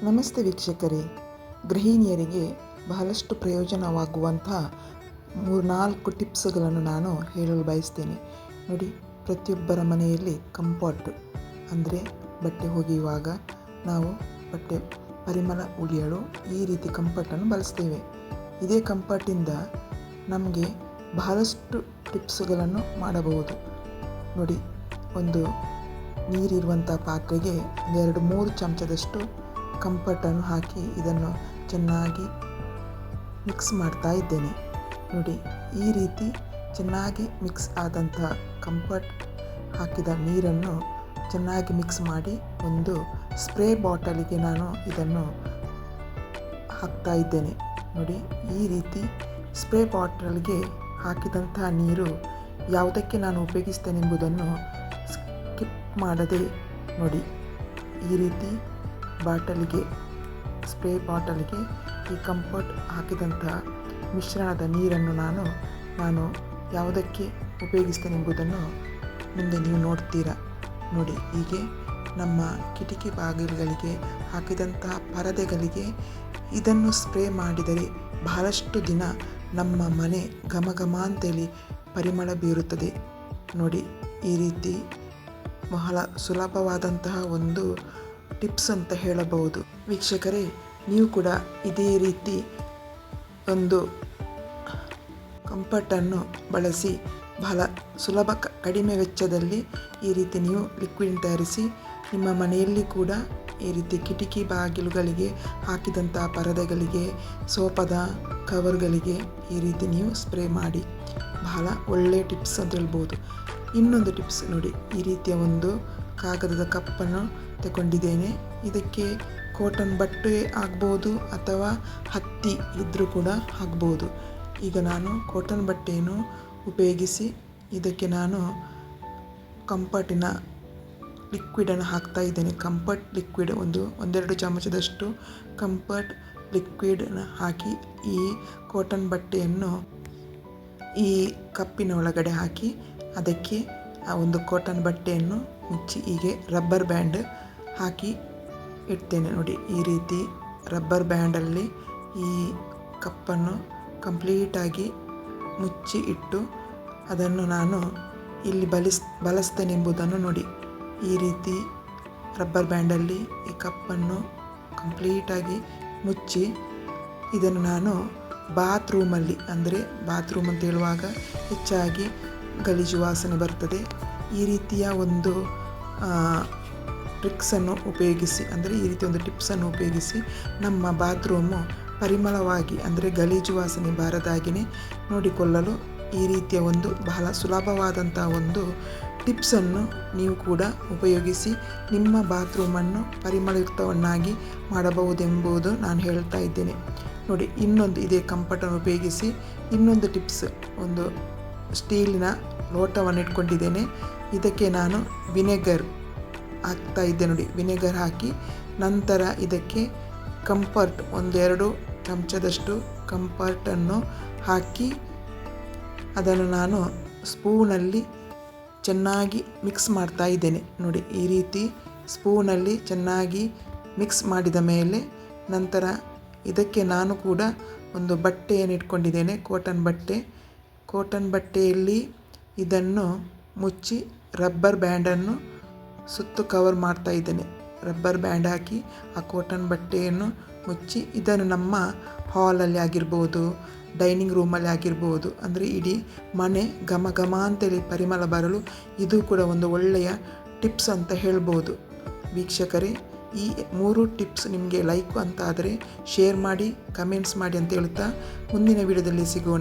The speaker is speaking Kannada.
ನಮಸ್ತೆ ವೀಕ್ಷಕರೇ, ಗೃಹಿಣಿಯರಿಗೆ ಬಹಳಷ್ಟು ಪ್ರಯೋಜನವಾಗುವಂತಹ 3-4 ಟಿಪ್ಸ್ಗಳನ್ನು ನಾನು ಹೇಳಲು ಬಯಸ್ತೇನೆ. ನೋಡಿ, ಪ್ರತಿಯೊಬ್ಬರ ಮನೆಯಲ್ಲಿ ಕಂಫರ್ಟ್ ಅಂದರೆ ಬಟ್ಟೆ ಒಗೆಯುವಾಗ ನಾವು ಬಟ್ಟೆ ಪರಿಮಳ ಉಳಿಯಲು ಈ ರೀತಿ ಕಂಫರ್ಟನ್ನು ಬಳಸ್ತೇವೆ. ಇದೇ ಕಂಫರ್ಟಿಂದ ನಮಗೆ ಬಹಳಷ್ಟು ಟಿಪ್ಸ್ಗಳನ್ನು ಮಾಡಬಹುದು. ನೋಡಿ, ಒಂದು ನೀರಿರುವಂಥ ಪಾತ್ರೆಗೆ 2-3 ಚಮಚದಷ್ಟು ಕಂಫರ್ಟನ್ನು ಹಾಕಿ ಇದನ್ನು ಚೆನ್ನಾಗಿ ಮಿಕ್ಸ್ ಮಾಡ್ತಾ ಇದ್ದೇನೆ. ನೋಡಿ, ಈ ರೀತಿ ಚೆನ್ನಾಗಿ ಮಿಕ್ಸ್ ಆದಂಥ ಕಂಫರ್ಟ್ ಹಾಕಿದ ನೀರನ್ನು ಚೆನ್ನಾಗಿ ಮಿಕ್ಸ್ ಮಾಡಿ ಒಂದು ಸ್ಪ್ರೇ ಬಾಟಲಿಗೆ ನಾನು ಇದನ್ನು ಹಾಕ್ತಾ ಇದ್ದೇನೆ. ನೋಡಿ, ಈ ರೀತಿ ಸ್ಪ್ರೇ ಬಾಟಲ್ಗೆ ಹಾಕಿದಂತಹ ನೀರು ಯಾವುದಕ್ಕೆ ನಾನು ಉಪಯೋಗಿಸ್ತೇನೆಂಬುದನ್ನು ಸ್ಕಿಪ್ ಮಾಡದೆ ನೋಡಿ, ಈ ರೀತಿ ಸ್ಪ್ರೇ ಬಾಟಲಿಗೆ ಈ ಕಂಫರ್ಟ್ ಹಾಕಿದಂಥ ಮಿಶ್ರಣದ ನೀರನ್ನು ನಾನು ಯಾವುದಕ್ಕೆ ಉಪಯೋಗಿಸ್ತೇನೆಂಬುದನ್ನು ಮುಂದೆ ನೀವು ನೋಡ್ತೀರಾ. ನೋಡಿ, ಹೀಗೆ ನಮ್ಮ ಕಿಟಕಿ ಬಾಗಿಲುಗಳಿಗೆ ಹಾಕಿದಂತಹ ಪರದೆಗಳಿಗೆ ಇದನ್ನು ಸ್ಪ್ರೇ ಮಾಡಿದರೆ ಬಹಳಷ್ಟು ದಿನ ನಮ್ಮ ಮನೆ ಘಮ ಅಂತೇಳಿ ಪರಿಮಳ ಬೀರುತ್ತದೆ. ನೋಡಿ, ಈ ರೀತಿ ಬಹಳ ಸುಲಭವಾದಂತಹ ಒಂದು ಟಿಪ್ಸ್ ಅಂತ ಹೇಳಬಹುದು. ವೀಕ್ಷಕರೇ, ನೀವು ಕೂಡ ಇದೇ ರೀತಿ ಒಂದು ಕಂಫರ್ಟನ್ನು ಬಳಸಿ ಬಹಳ ಸುಲಭ ಕಡಿಮೆ ವೆಚ್ಚದಲ್ಲಿ ಈ ರೀತಿ ನೀವು ಲಿಕ್ವಿಡ್ ತಯಾರಿಸಿ ನಿಮ್ಮ ಮನೆಯಲ್ಲಿ ಕೂಡ ಈ ರೀತಿ ಕಿಟಕಿ ಬಾಗಿಲುಗಳಿಗೆ ಹಾಕಿದಂಥ ಪರದೆಗಳಿಗೆ, ಸೋಫಾದ ಕವರ್ಗಳಿಗೆ ಈ ರೀತಿ ನೀವು ಸ್ಪ್ರೇ ಮಾಡಿ. ಬಹಳ ಒಳ್ಳೆಯ ಟಿಪ್ಸ್ ಅಂತ ಹೇಳ್ಬೋದು. ಇನ್ನೊಂದು ಟಿಪ್ಸ್ ನೋಡಿ, ಈ ರೀತಿಯ ಒಂದು ಕಾಗದದ ಕಪ್ಪನ್ನು ತಗೊಂಡಿದ್ದೇನೆ. ಇದಕ್ಕೆ ಕಾಟನ್ ಬಟ್ಟೆ ಆಗ್ಬೋದು ಅಥವಾ ಹತ್ತಿ ಇದ್ದರೂ ಕೂಡ ಆಗ್ಬೋದು. ಈಗ ನಾನು ಕಾಟನ್ ಬಟ್ಟೆಯನ್ನು ಉಪಯೋಗಿಸಿ ಇದಕ್ಕೆ ನಾನು ಕಂಫರ್ಟಿನ ಲಿಕ್ವಿಡನ್ನು ಹಾಕ್ತಾ ಇದ್ದೇನೆ. ಕಂಫರ್ಟ್ ಲಿಕ್ವಿಡ್ 1-2 ಚಮಚದಷ್ಟು ಕಂಫರ್ಟ್ ಲಿಕ್ವಿಡನ್ನು ಹಾಕಿ ಈ ಕಾಟನ್ ಬಟ್ಟೆಯನ್ನು ಈ ಕಪ್ಪಿನ ಒಳಗಡೆ ಹಾಕಿ ಅದಕ್ಕೆ ಆ ಒಂದು ಕಾಟನ್ ಬಟ್ಟೆಯನ್ನು ಮುಚ್ಚಿ ಹೀಗೆ ರಬ್ಬರ್ ಬ್ಯಾಂಡ್ ಹಾಕಿ ಇಡ್ತೇನೆ. ನೋಡಿ, ಈ ರೀತಿ ರಬ್ಬರ್ ಬ್ಯಾಂಡಲ್ಲಿ ಈ ಕಪ್ಪನ್ನು ಕಂಪ್ಲೀಟಾಗಿ ಮುಚ್ಚಿ ಇಟ್ಟು ಅದನ್ನು ನಾನು ಇಲ್ಲಿ ಬಳಸ್ತೇನೆಂಬುದನ್ನು ನೋಡಿ. ಈ ರೀತಿ ರಬ್ಬರ್ ಬ್ಯಾಂಡಲ್ಲಿ ಈ ಕಪ್ಪನ್ನು ಕಂಪ್ಲೀಟಾಗಿ ಮುಚ್ಚಿ ಇದನ್ನು ನಾನು ಬಾತ್ರೂಮಲ್ಲಿ, ಅಂದರೆ ಬಾತ್ರೂಮ್ ಅಂತ ಹೇಳುವಾಗ ಹೆಚ್ಚಾಗಿ ಗಲೀಜು ವಾಸನೆ ಬರ್ತದೆ. ಈ ರೀತಿಯ ಒಂದು ಟ್ರಿಕ್ಸನ್ನು ಉಪಯೋಗಿಸಿ, ಅಂದರೆ ಈ ರೀತಿ ಒಂದು ಟಿಪ್ಸನ್ನು ಉಪಯೋಗಿಸಿ ನಮ್ಮ ಬಾತ್ರೂಮು ಪರಿಮಳವಾಗಿ, ಅಂದರೆ ಗಲೀಜು ವಾಸನೆ ಬಾರದಾಗಿಯೇ ನೋಡಿಕೊಳ್ಳಲು ಈ ರೀತಿಯ ಒಂದು ಬಹಳ ಸುಲಭವಾದಂಥ ಒಂದು ಟಿಪ್ಸನ್ನು ನೀವು ಕೂಡ ಉಪಯೋಗಿಸಿ ನಿಮ್ಮ ಬಾತ್ರೂಮನ್ನು ಪರಿಮಳಯುಕ್ತವನ್ನಾಗಿ ಮಾಡಬಹುದೆಂಬುದು ನಾನು ಹೇಳ್ತಾ ಇದ್ದೇನೆ. ನೋಡಿ, ಇನ್ನೊಂದು ಇದೇ ಕಂಫರ್ಟನ್ನು ಉಪಯೋಗಿಸಿ ಇನ್ನೊಂದು ಟಿಪ್ಸ್, ಒಂದು ಸ್ಟೀಲಿನ ಲೋಟವನ್ನು ಇಟ್ಕೊಂಡಿದ್ದೇನೆ. ಇದಕ್ಕೆ ನಾನು ವಿನೆಗರ್ ಹಾಕ್ತಾ ಇದ್ದೆ. ನೋಡಿ, ವಿನೆಗರ್ ಹಾಕಿ ನಂತರ ಇದಕ್ಕೆ ಕಂಫರ್ಟ್ 1-2 ಚಮಚದಷ್ಟು ಕಂಫರ್ಟನ್ನು ಹಾಕಿ ಅದನ್ನು ನಾನು ಸ್ಪೂನಲ್ಲಿ ಚೆನ್ನಾಗಿ ಮಿಕ್ಸ್ ಮಾಡ್ತಾ ಇದ್ದೇನೆ. ನೋಡಿ, ಈ ರೀತಿ ಸ್ಪೂನಲ್ಲಿ ಚೆನ್ನಾಗಿ ಮಿಕ್ಸ್ ಮಾಡಿದ ಮೇಲೆ ನಂತರ ಇದಕ್ಕೆ ನಾನು ಕೂಡ ಒಂದು ಬಟ್ಟೆಯನ್ನು ಇಟ್ಕೊಂಡಿದ್ದೇನೆ, ಕಾಟನ್ ಬಟ್ಟೆಯಲ್ಲಿ ಇದನ್ನು ಮುಚ್ಚಿ ರಬ್ಬರ್ ಬ್ಯಾಂಡನ್ನು ಸುತ್ತು ಕವರ್ ಮಾಡ್ತಾ ಇದ್ದೇನೆ. ರಬ್ಬರ್ ಬ್ಯಾಂಡ್ ಹಾಕಿ ಆ ಕಾಟನ್ ಬಟ್ಟೆಯನ್ನು ಮುಚ್ಚಿ ಇದನ್ನು ನಮ್ಮ ಹಾಲಲ್ಲಿ ಆಗಿರ್ಬೋದು, ಡೈನಿಂಗ್ ರೂಮಲ್ಲಿ ಆಗಿರ್ಬೋದು, ಅಂದರೆ ಇಡೀ ಮನೆ ಘಮ ಅಂತೇಳಿ ಪರಿಮಳ ಬರಲು ಇದು ಕೂಡ ಒಂದು ಒಳ್ಳೆಯ ಟಿಪ್ಸ್ ಅಂತ ಹೇಳ್ಬೋದು. ವೀಕ್ಷಕರೇ, ಈ 3 ಟಿಪ್ಸ್ ನಿಮಗೆ ಲೈಕ್ ಅಂತ ಆದರೆ ಶೇರ್ ಮಾಡಿ, ಕಮೆಂಟ್ಸ್ ಮಾಡಿ ಅಂತ ಹೇಳ್ತಾ ಮುಂದಿನ ವಿಡಿಯೋದಲ್ಲಿ ಸಿಗೋಣ.